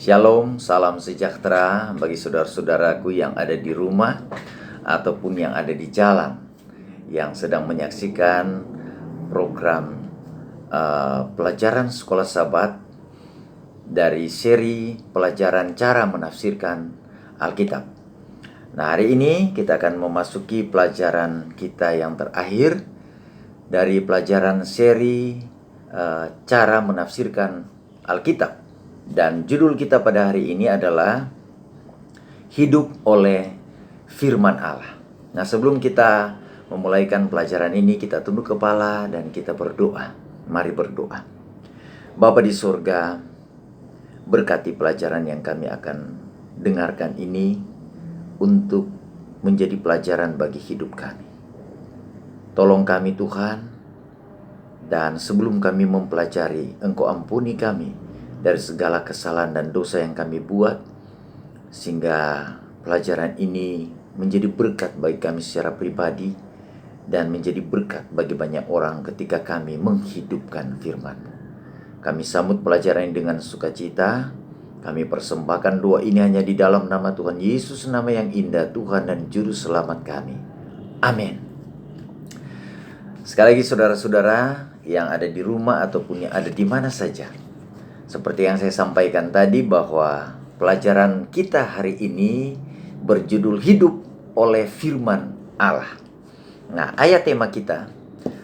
Shalom, salam sejahtera bagi saudara-saudaraku yang ada di rumah ataupun yang ada di jalan, yang sedang menyaksikan program pelajaran Sekolah Sabat dari seri pelajaran cara menafsirkan Alkitab. Nah, hari ini kita akan memasuki pelajaran kita yang terakhir dari pelajaran seri cara menafsirkan Alkitab. Dan judul kita pada hari ini adalah Hidup oleh Firman Allah. Nah, sebelum kita memulaikan pelajaran ini, kita tunduk kepala dan kita berdoa. Mari berdoa. Bapa di surga, berkati pelajaran yang kami akan dengarkan ini untuk menjadi pelajaran bagi hidup kami. Tolong kami Tuhan, dan sebelum kami mempelajari, Engkau ampuni kami dari segala kesalahan dan dosa yang kami buat, sehingga pelajaran ini menjadi berkat bagi kami secara pribadi dan menjadi berkat bagi banyak orang ketika kami menghidupkan firman-Mu. Kami sambut pelajaran ini dengan sukacita. Kami persembahkan doa ini hanya di dalam nama Tuhan Yesus, nama yang indah, Tuhan dan Juru Selamat kami. Amin. Sekali lagi saudara-saudara yang ada di rumah ataupun yang ada di mana saja, seperti yang saya sampaikan tadi bahwa pelajaran kita hari ini berjudul Hidup oleh Firman Allah. Nah, ayat tema kita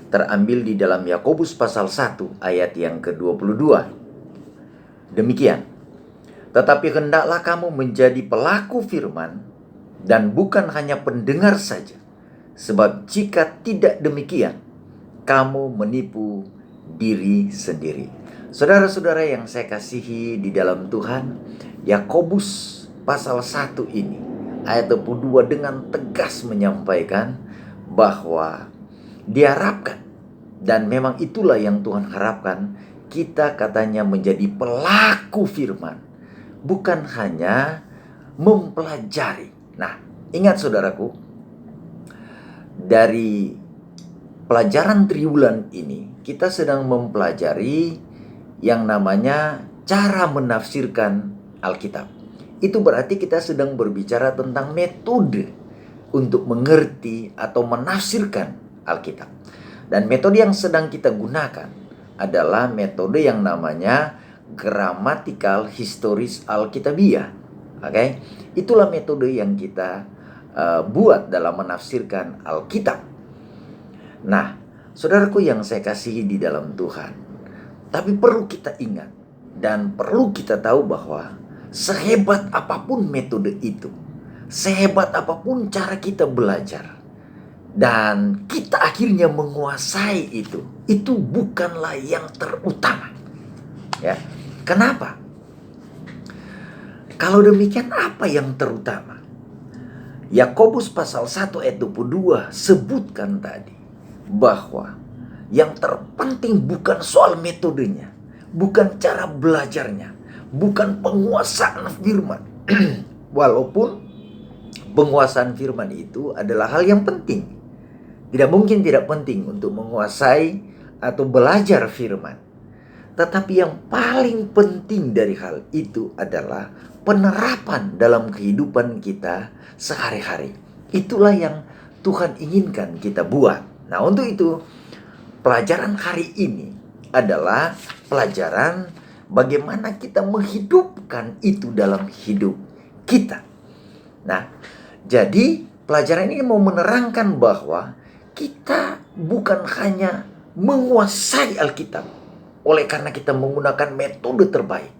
terambil di dalam Yakobus pasal 1 ayat yang ke-22. Demikian, tetapi hendaklah kamu menjadi pelaku firman dan bukan hanya pendengar saja. Sebab jika tidak demikian, kamu menipu diri sendiri. Saudara-saudara yang saya kasihi di dalam Tuhan, Yakobus pasal 1 ini ayat 22 dengan tegas menyampaikan bahwa diharapkan, dan memang itulah yang Tuhan harapkan, kita katanya menjadi pelaku firman, bukan hanya mempelajari. Nah, ingat saudaraku, dari pelajaran triwulan ini kita sedang mempelajari yang namanya cara menafsirkan Alkitab. Itu berarti kita sedang berbicara tentang metode untuk mengerti atau menafsirkan Alkitab. Dan metode yang sedang kita gunakan adalah metode yang namanya gramatikal historis Alkitabiah. Oke? Itulah metode yang kita buat dalam menafsirkan Alkitab. Nah, saudaraku yang saya kasihi di dalam Tuhan, tapi perlu kita ingat dan perlu kita tahu bahwa sehebat apapun metode itu, sehebat apapun cara kita belajar, dan kita akhirnya menguasai itu bukanlah yang terutama. Ya, kenapa? Kalau demikian, apa yang terutama? Yakobus pasal 1 ayat 22 sebutkan tadi bahwa yang terpenting bukan soal metodenya, bukan cara belajarnya, bukan penguasaan firman. Walaupun penguasaan firman itu adalah hal yang penting. Tidak mungkin tidak penting untuk menguasai atau belajar firman. Tetapi yang paling penting dari hal itu adalah penerapan dalam kehidupan kita sehari-hari. Itulah yang Tuhan inginkan kita buat. Nah, untuk itu pelajaran hari ini adalah pelajaran bagaimana kita menghidupkan itu dalam hidup kita. Nah, jadi pelajaran ini mau menerangkan bahwa kita bukan hanya menguasai Alkitab oleh karena kita menggunakan metode terbaik,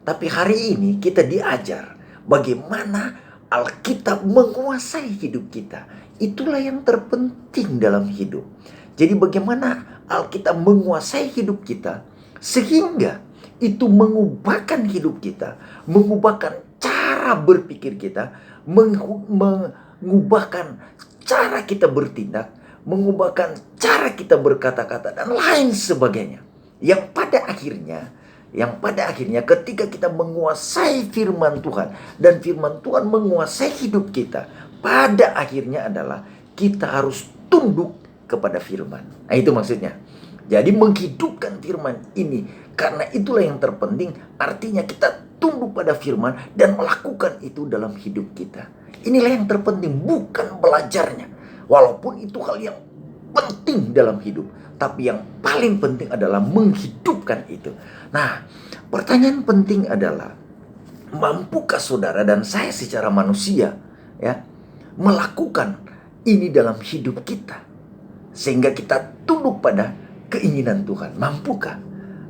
tapi hari ini kita diajar bagaimana Alkitab menguasai hidup kita. Itulah yang terpenting dalam hidup. Jadi bagaimana Alkitab menguasai hidup kita sehingga itu mengubahkan hidup kita, mengubahkan cara berpikir kita, mengubahkan cara kita bertindak, mengubahkan cara kita berkata-kata dan lain sebagainya. Yang pada akhirnya ketika kita menguasai firman Tuhan dan firman Tuhan menguasai hidup kita, pada akhirnya adalah kita harus tunduk kepada firman. Nah, itu maksudnya. Jadi menghidupkan firman ini, karena itulah yang terpenting. Artinya kita tunduk pada firman dan melakukan itu dalam hidup kita. Inilah yang terpenting, bukan belajarnya. Walaupun itu hal yang penting dalam hidup, tapi yang paling penting adalah menghidupkan itu. Nah, pertanyaan penting adalah, mampukah saudara dan saya secara manusia ya melakukan ini dalam hidup kita sehingga kita tunduk pada keinginan Tuhan? Mampukah?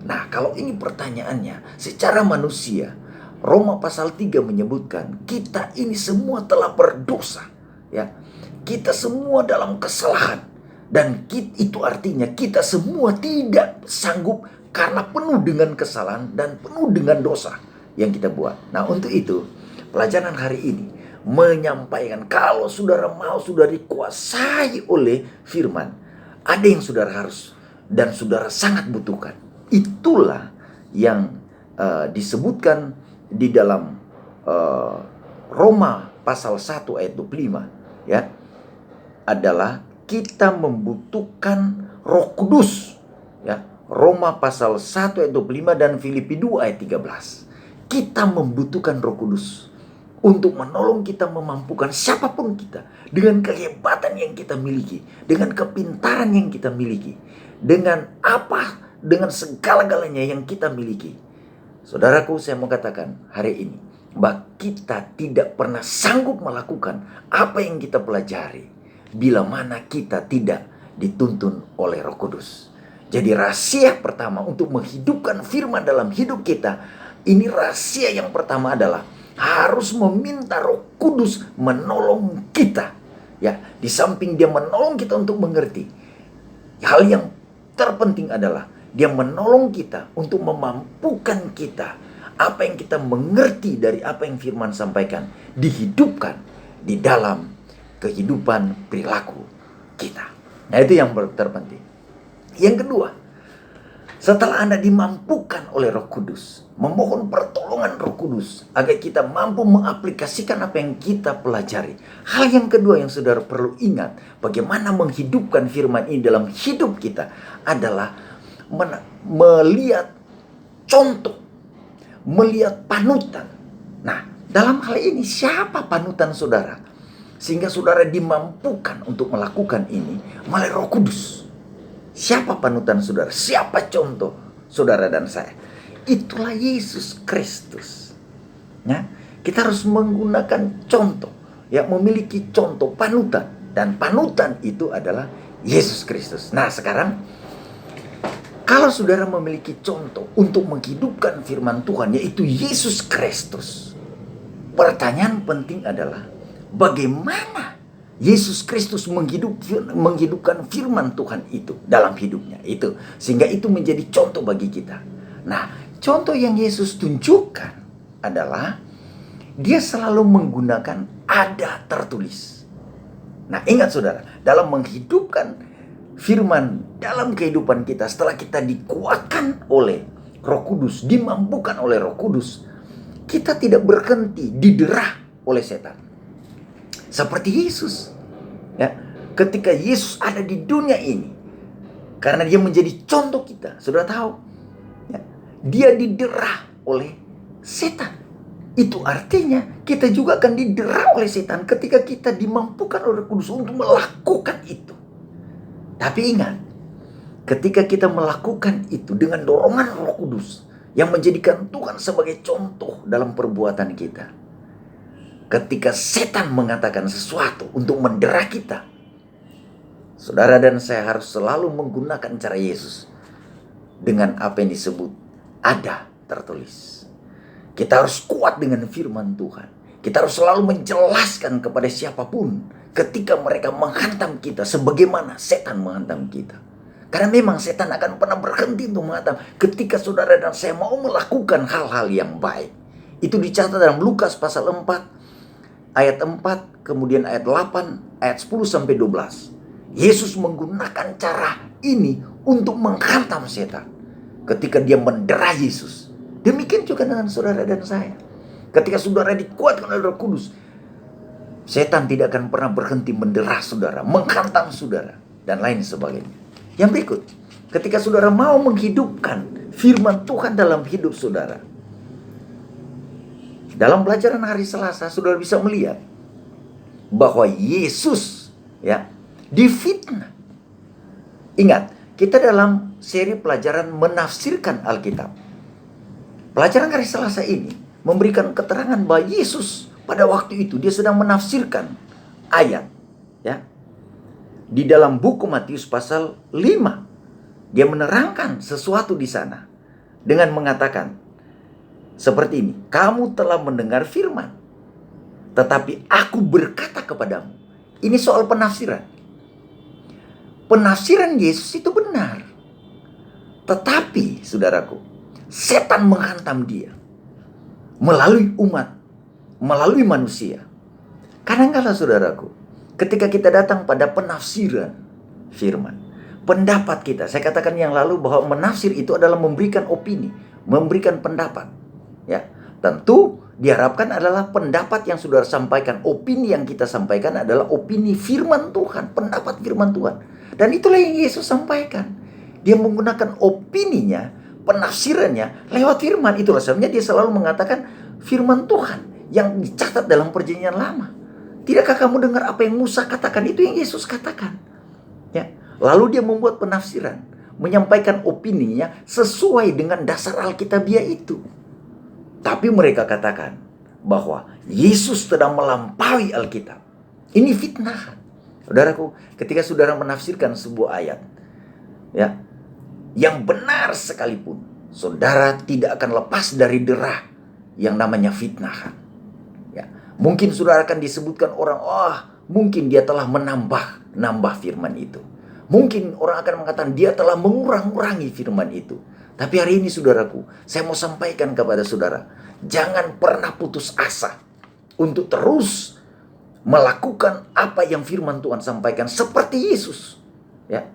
Nah, kalau ini pertanyaannya secara manusia, Roma pasal 3 menyebutkan kita ini semua telah berdosa ya. Kita semua dalam kesalahan. Dan itu artinya kita semua tidak sanggup karena penuh dengan kesalahan dan penuh dengan dosa yang kita buat. Nah, untuk itu pelajaran hari ini menyampaikan kalau saudara mau saudara dikuasai oleh firman, ada yang saudara harus dan saudara sangat butuhkan. Itulah yang disebutkan di dalam Roma pasal 1 ayat 25 ya, adalah kita membutuhkan Roh Kudus ya. Roma pasal 1 ayat 25 dan Filipi 2 ayat 13. Kita membutuhkan Roh Kudus untuk menolong kita, memampukan siapapun kita dengan kehebatan yang kita miliki, dengan kepintaran yang kita miliki, dengan dengan segala-galanya yang kita miliki. Saudaraku, saya mau katakan hari ini bahwa kita tidak pernah sanggup melakukan apa yang kita pelajari bila mana kita tidak dituntun oleh Roh Kudus. Jadi rahasia pertama untuk menghidupkan firman dalam hidup kita, ini rahasia yang pertama adalah harus meminta Roh Kudus menolong kita. Ya, di samping dia menolong kita untuk mengerti, hal yang terpenting adalah dia menolong kita untuk memampukan kita apa yang kita mengerti dari apa yang firman sampaikan dihidupkan di dalam kehidupan perilaku kita. Nah, itu yang terpenting. Yang kedua, setelah Anda dimampukan oleh Roh Kudus, memohon pertolongan Roh Kudus agar kita mampu mengaplikasikan apa yang kita pelajari. Hal yang kedua yang saudara perlu ingat, bagaimana menghidupkan firman ini dalam hidup kita adalah melihat contoh, melihat panutan. Nah, dalam hal ini siapa panutan saudara? Sehingga saudara dimampukan untuk melakukan ini melalui Roh Kudus. Siapa panutan saudara? Siapa contoh saudara dan saya? Itulah Yesus Kristus. Ya, kita harus menggunakan contoh, ya, memiliki contoh panutan, dan panutan itu adalah Yesus Kristus. Nah, sekarang kalau saudara memiliki contoh untuk menghidupkan firman Tuhan, yaitu Yesus Kristus, pertanyaan penting adalah bagaimana Yesus Kristus menghidupkan firman Tuhan itu dalam hidupnya itu, sehingga itu menjadi contoh bagi kita. Nah, contoh yang Yesus tunjukkan adalah dia selalu menggunakan ada tertulis. Nah, ingat saudara, dalam menghidupkan firman dalam kehidupan kita, setelah kita dikuatkan oleh Roh Kudus, dimampukan oleh Roh Kudus, kita tidak berhenti diderah oleh setan. Seperti Yesus, ya, ketika Yesus ada di dunia ini, karena dia menjadi contoh kita, saudara tahu, ya, dia diderah oleh setan. Itu artinya kita juga akan diderah oleh setan ketika kita dimampukan oleh Roh Kudus untuk melakukan itu. Tapi ingat, ketika kita melakukan itu dengan dorongan Roh Kudus yang menjadikan Tuhan sebagai contoh dalam perbuatan kita, ketika setan mengatakan sesuatu untuk mendera kita, saudara dan saya harus selalu menggunakan cara Yesus dengan apa yang disebut ada tertulis. Kita harus kuat dengan firman Tuhan. Kita harus selalu menjelaskan kepada siapapun ketika mereka menghantam kita sebagaimana setan menghantam kita. Karena memang setan akan pernah berhenti untuk menghantam ketika saudara dan saya mau melakukan hal-hal yang baik. Itu dicatat dalam Lukas pasal 4 ayat 4, kemudian ayat 8, ayat 10 sampai 12. Yesus menggunakan cara ini untuk menghantam setan ketika dia mendera Yesus. Demikian juga dengan saudara dan saya. Ketika saudara dikuatkan oleh Roh Kudus, setan tidak akan pernah berhenti mendera saudara, menghantam saudara, dan lain sebagainya. Yang berikut, ketika saudara mau menghidupkan firman Tuhan dalam hidup saudara, Dalam pelajaran hari Selasa, saudara bisa melihat bahwa Yesus ya difitnah. Ingat, kita dalam seri pelajaran menafsirkan Alkitab. Pelajaran hari Selasa ini memberikan keterangan bahwa Yesus pada waktu itu dia sedang menafsirkan ayat ya. Di dalam buku Matius pasal 5, dia menerangkan sesuatu di sana dengan mengatakan seperti ini, kamu telah mendengar firman, tetapi aku berkata kepadamu. Ini soal penafsiran. Penafsiran Yesus itu benar. Tetapi, saudaraku, setan menghantam dia melalui umat, melalui manusia. Kadang-kala, saudaraku, ketika kita datang pada penafsiran firman, pendapat kita, saya katakan yang lalu bahwa menafsir itu adalah memberikan opini, memberikan pendapat. Ya, tentu diharapkan adalah pendapat yang saudara sampaikan, opini yang kita sampaikan adalah opini firman Tuhan, pendapat firman Tuhan. Dan itulah yang Yesus sampaikan. Dia menggunakan opininya, penafsirannya lewat firman. Itulah sebabnya dia selalu mengatakan firman Tuhan yang dicatat dalam perjanjian lama. Tidakkah kamu dengar apa yang Musa katakan? Itu yang Yesus katakan. Ya. Lalu dia membuat penafsiran, menyampaikan opininya sesuai dengan dasar Alkitabiah itu. Tapi mereka katakan bahwa Yesus sedang melampaui Alkitab. Ini fitnah. Saudaraku, ketika saudara menafsirkan sebuah ayat, ya, yang benar sekalipun, saudara tidak akan lepas dari derah yang namanya fitnah. Ya, mungkin saudara akan disebutkan orang, mungkin dia telah menambah firman itu. Mungkin orang akan mengatakan dia telah mengurang-urangi firman itu. Tapi hari ini saudaraku, saya mau sampaikan kepada saudara, jangan pernah putus asa untuk terus melakukan apa yang firman Tuhan sampaikan seperti Yesus. Ya.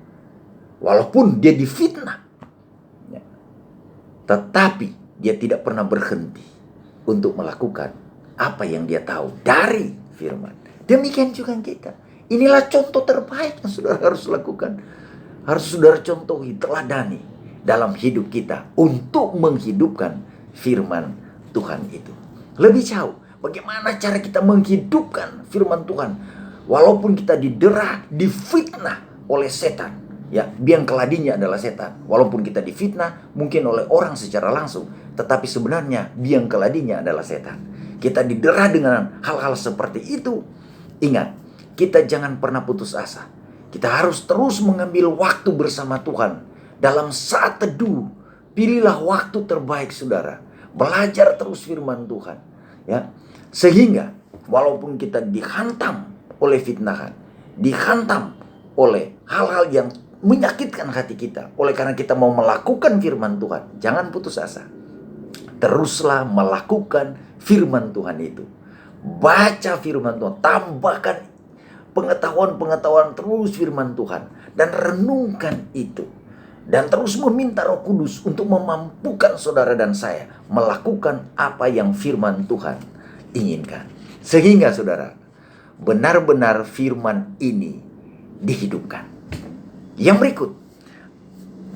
Walaupun dia difitnah, ya, tetapi dia tidak pernah berhenti untuk melakukan apa yang dia tahu dari firman. Demikian juga kita. Inilah contoh terbaik yang saudara harus lakukan. Harus saudara contohi, teladani dalam hidup kita untuk menghidupkan firman Tuhan itu. Lebih jauh, bagaimana cara kita menghidupkan firman Tuhan walaupun kita didera, difitnah oleh setan. Ya, biang keladinya adalah setan. Walaupun kita difitnah mungkin oleh orang secara langsung, tetapi sebenarnya biang keladinya adalah setan. Kita didera dengan hal-hal seperti itu. Ingat, kita jangan pernah putus asa. Kita harus terus mengambil waktu bersama Tuhan. Dalam saat teduh, pilihlah waktu terbaik saudara. Belajar terus firman Tuhan. Ya, sehingga walaupun kita dihantam oleh fitnahan, dihantam oleh hal-hal yang menyakitkan hati kita, oleh karena kita mau melakukan firman Tuhan, jangan putus asa. Teruslah melakukan firman Tuhan itu. Baca firman Tuhan, tambahkan pengetahuan-pengetahuan terus firman Tuhan, dan renungkan itu. Dan terus meminta Roh Kudus untuk memampukan saudara dan saya melakukan apa yang firman Tuhan inginkan. Sehingga saudara, benar-benar firman ini dihidupkan. Yang berikut,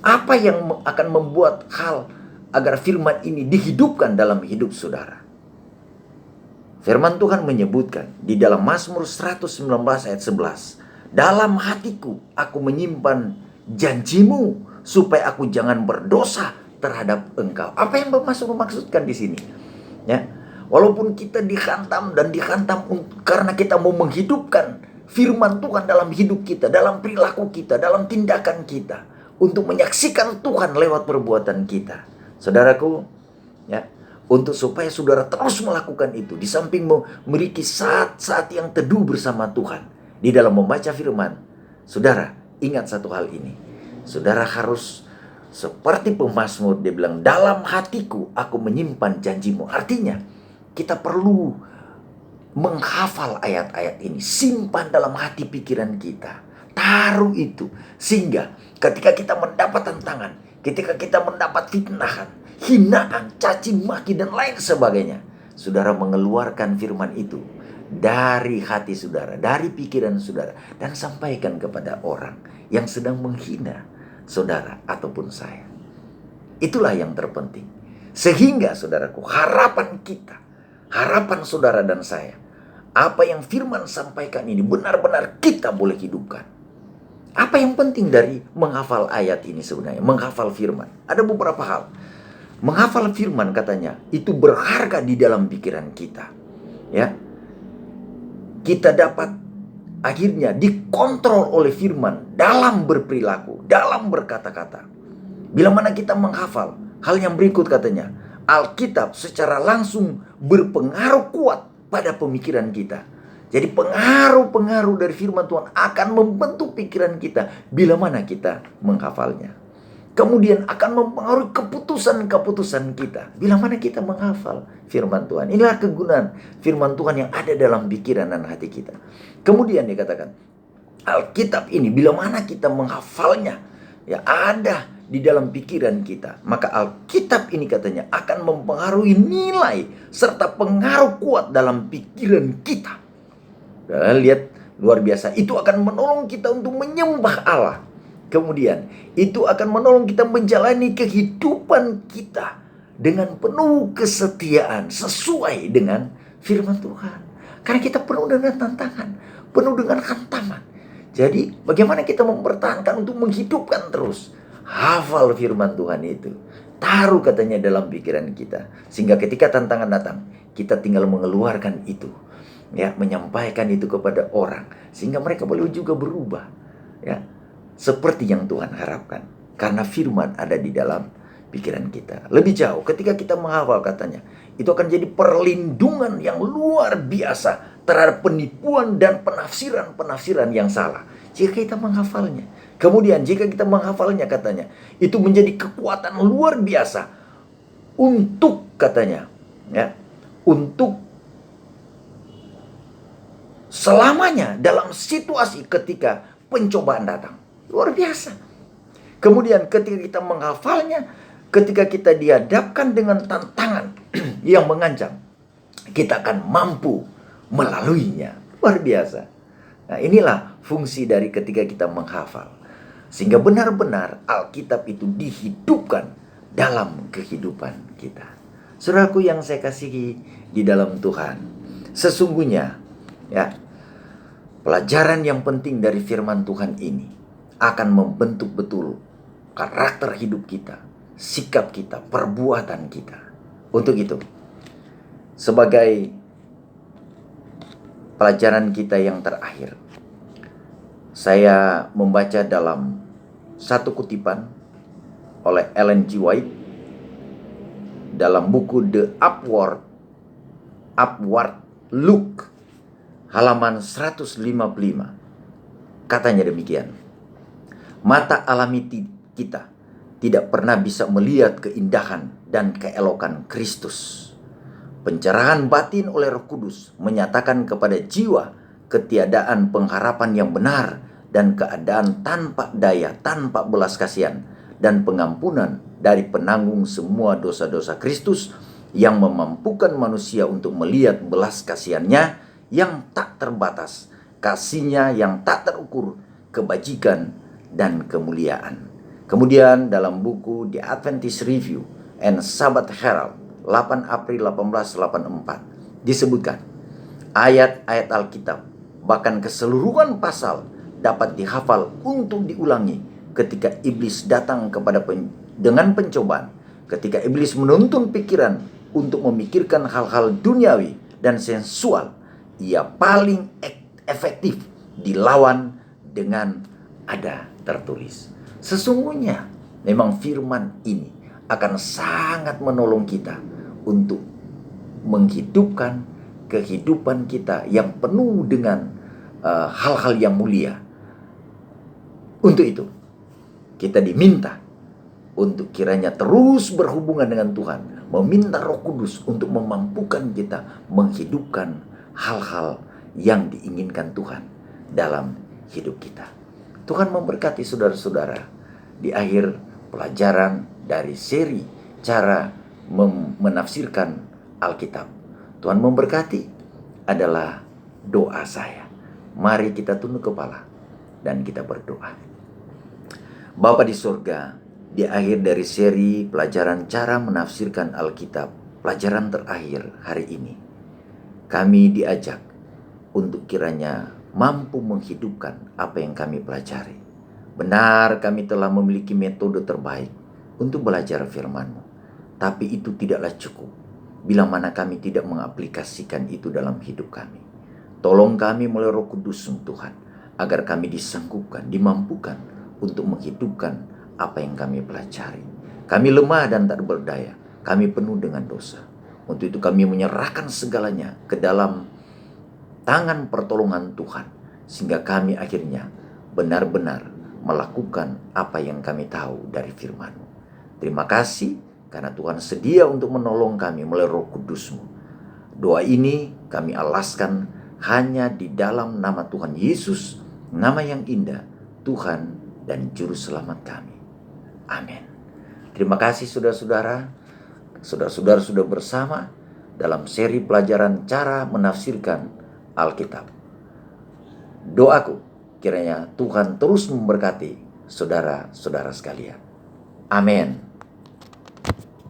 apa yang akan membuat hal agar firman ini dihidupkan dalam hidup saudara? Firman Tuhan menyebutkan di dalam Mazmur 119 ayat 11. Dalam hatiku aku menyimpan janjimu supaya aku jangan berdosa terhadap engkau. Apa yang maksudkan di sini? Ya, walaupun kita dihantam dan dihantam karena kita mau menghidupkan firman Tuhan dalam hidup kita, dalam perilaku kita, dalam tindakan kita, untuk menyaksikan Tuhan lewat perbuatan kita. Saudaraku, ya, untuk supaya saudara terus melakukan itu, di samping memiliki saat-saat yang teduh bersama Tuhan di dalam membaca firman, saudara ingat satu hal ini. Saudara harus seperti pemazmur, dia bilang, dalam hatiku aku menyimpan janjimu. Artinya kita perlu menghafal ayat-ayat ini, simpan dalam hati pikiran kita, taruh itu, sehingga ketika kita mendapat tantangan, ketika kita mendapat fitnahan, hinaan, caci maki dan lain sebagainya, saudara mengeluarkan firman itu dari hati saudara, dari pikiran saudara, dan sampaikan kepada orang yang sedang menghina saudara ataupun saya. Itulah yang terpenting. Sehingga saudaraku, harapan kita harapan saudara dan saya, apa yang firman sampaikan ini benar-benar kita boleh hidupkan. Apa yang penting dari menghafal ayat ini sebenarnya? Menghafal firman. Ada beberapa hal. Menghafal firman katanya itu berharga di dalam pikiran kita. Ya. Kita dapat akhirnya dikontrol oleh firman dalam berperilaku, dalam berkata-kata. Bila mana kita menghafal, hal yang berikut katanya, Alkitab secara langsung berpengaruh kuat pada pemikiran kita. Jadi pengaruh-pengaruh dari firman Tuhan akan membentuk pikiran kita bila mana kita menghafalnya. Kemudian akan mempengaruhi keputusan-keputusan kita bila mana kita menghafal firman Tuhan. Inilah kegunaan firman Tuhan yang ada dalam pikiran dan hati kita. Kemudian dikatakan, Alkitab ini bila mana kita menghafalnya, ya ada di dalam pikiran kita, maka Alkitab ini katanya akan mempengaruhi nilai serta pengaruh kuat dalam pikiran kita. Lihat, luar biasa. Itu akan menolong kita untuk menyembah Allah. Kemudian itu akan menolong kita menjalani kehidupan kita dengan penuh kesetiaan sesuai dengan firman Tuhan. Karena kita penuh dengan tantangan, penuh dengan hantaman. Jadi bagaimana kita mempertahankan untuk menghidupkan terus? Hafal firman Tuhan itu. Taruh katanya dalam pikiran kita. Sehingga ketika tantangan datang, kita tinggal mengeluarkan itu. Ya, menyampaikan itu kepada orang. Sehingga mereka boleh juga berubah. Ya, seperti yang Tuhan harapkan. Karena firman ada di dalam pikiran kita. Lebih jauh ketika kita menghafal katanya, itu akan jadi perlindungan yang luar biasa terhadap penipuan dan penafsiran-penafsiran yang salah. Jika kita menghafalnya. Kemudian jika kita menghafalnya katanya, itu menjadi kekuatan luar biasa untuk katanya, ya, untuk selamanya dalam situasi ketika pencobaan datang. Luar biasa. Kemudian ketika kita menghafalnya, ketika kita dihadapkan dengan tantangan yang mengancam, kita akan mampu melaluinya. Luar biasa. Nah, inilah fungsi dari ketika kita menghafal. Sehingga benar-benar Alkitab itu dihidupkan dalam kehidupan kita. Saudaraku yang saya kasihi di dalam Tuhan, sesungguhnya ya, pelajaran yang penting dari firman Tuhan ini akan membentuk betul karakter hidup kita, sikap kita, perbuatan kita. Untuk itu, sebagai pelajaran kita yang terakhir, saya membaca dalam satu kutipan oleh Ellen G. White dalam buku The Upward Look, halaman 155. Katanya demikian, mata alami kita tidak pernah bisa melihat keindahan dan keelokan Kristus. Pencerahan batin oleh Roh Kudus menyatakan kepada jiwa ketiadaan pengharapan yang benar dan keadaan tanpa daya, tanpa belas kasihan dan pengampunan dari penanggung semua dosa-dosa Kristus yang memampukan manusia untuk melihat belas kasihannya yang tak terbatas, kasihnya yang tak terukur, kebajikan dan kemuliaan. Kemudian dalam buku The Adventist Review and Sabbath Herald 8 April 1884 disebutkan, ayat-ayat Alkitab bahkan keseluruhan pasal dapat dihafal untuk diulangi ketika iblis datang dengan pencobaan, ketika iblis menuntun pikiran untuk memikirkan hal-hal duniawi dan sensual. Ia paling efektif dilawan dengan ada tertulis. Sesungguhnya memang firman ini akan sangat menolong kita untuk menghidupkan kehidupan kita yang penuh dengan hal-hal yang mulia. Untuk itu kita diminta untuk kiranya terus berhubungan dengan Tuhan, meminta Roh Kudus untuk memampukan kita menghidupkan hal-hal yang diinginkan Tuhan dalam hidup kita. Tuhan memberkati saudara-saudara di akhir pelajaran dari seri cara menafsirkan Alkitab. Tuhan memberkati adalah doa saya. Mari kita tunduk kepala dan kita berdoa. Bapa di surga, di akhir dari seri pelajaran cara menafsirkan Alkitab, pelajaran terakhir hari ini, kami diajak untuk kiranya mampu menghidupkan apa yang kami pelajari. Benar, kami telah memiliki metode terbaik untuk belajar firman-Mu, tapi itu tidaklah cukup bila mana kami tidak mengaplikasikan itu dalam hidup kami. Tolong kami melalui Roh Kudus-Mu Tuhan, agar kami disanggupkan, dimampukan untuk menghidupkan apa yang kami pelajari. Kami lemah dan tak berdaya, kami penuh dengan dosa. Untuk itu kami menyerahkan segalanya ke dalam tangan pertolongan Tuhan, sehingga kami akhirnya benar-benar melakukan apa yang kami tahu dari firman-Mu. Terima kasih karena Tuhan sedia untuk menolong kami melalui Roh Kudus-Mu. Doa ini kami alaskan hanya di dalam nama Tuhan Yesus, nama yang indah, Tuhan dan Juru Selamat kami. Amin. Terima kasih saudara-saudara. Saudara-saudara sudah bersama dalam seri pelajaran cara menafsirkan Alkitab. Doaku, kiranya Tuhan terus memberkati saudara-saudara sekalian. Amin.